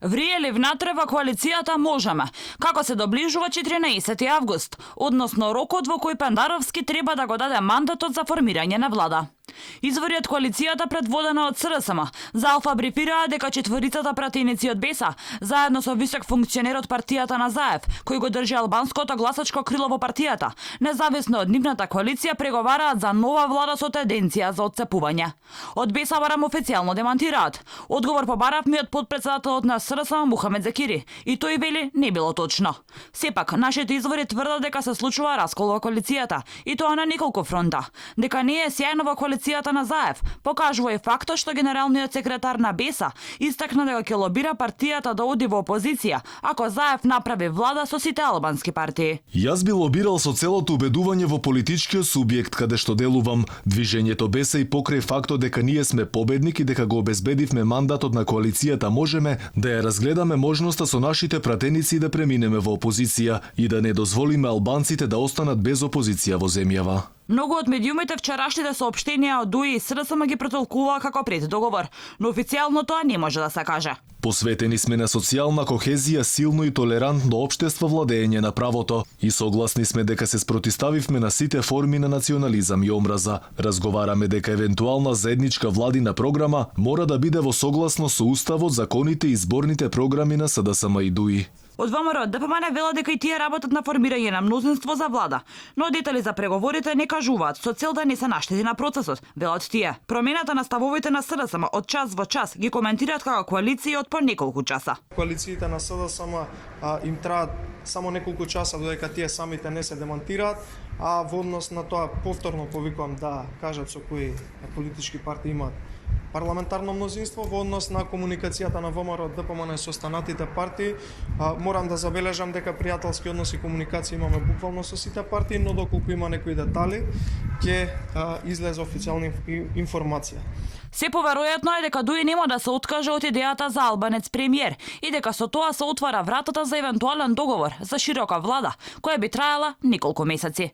Врие ли внатре во коалицијата Можеме? Како се доближува 14 август, односно рокот во кој Пендаровски треба да го даде мандатот за формирање на влада. Извори од коалицијата предводена од СРСМ за Алфа брифираа дека четворицата пратеници од БЕСА, заедно со висок функционер од партијата на Заев, кој го држи албанското гласачко крило во партијата, независно од нивната коалиција преговараат за нова влада со тенденција за отцепување. Од БЕСА барам официјално демантираат. Одговор побаравме од потпредседателот на СРСМ Мухамед Закири, и тој вели не било точно. Сепак, нашите извори тврдат дека се случува раскол во коалицијата, и тоа на неколку фронта. Дека не е сјајно во коалицијата на Заев, покажува и фактот што генералниот секретар на БЕСА истакна дека ќе лобира партијата да оди во опозиција, ако Заев направи влада со сите албански партии. Јас би лобирал со целото убедување во политичкиот субјект каде што делувам, движењето БЕСА, и покрај фактот дека ние сме победник и дека го обезбедивме мандатот на коалицијата Можеме, да ја разгледаме можноста со нашите пратеници да преминеме во опозиција и да не дозволиме албанците да останат без опозиција во земјава. Многу од медиумите вчерашните соопштенија од ДУИ и СРСМ ги претолкуваа како преддоговор, но официјално тоа не може да се каже. Посветени сме на социјална кохезија, силно и толерантно општество, владење на правото, и согласни сме дека се спротиставивме на сите форми на национализам и омраза. Разговараме дека евентуална заедничка владина програма мора да биде во согласно со уставот, законите и изборните програми на СДСМ и ДУИ. Од ВМРО ДПМН велат дека и тие работат на формирање на мнозинство за влада, но детали за преговорите не кажуваат со цел да не се наштети на процесот, велат тие. Промената на ставовите на СДСМ од час во час ги коментираат како коалиција од по неколку часа. Коалициите на СДСМ им траат само неколку часа додека тие самите не се демонтираат, а во однос на тоа повторно повикувам да кажат со кои политички партии имаат парламентарно мнозинство. Во однос на комуникацијата на ВМРО ДПМН со останатите партии, морам да забележам дека пријателски односи и комуникација имаме буквално со сите партии, но доколку има некои детали, ќе излезе официјална информација. Се поверојатно е дека ДУИ нема да се откаже од идејата за албанец премиер и дека со тоа се отвара вратата за евентуален договор за широка влада, која би траела неколку месеци.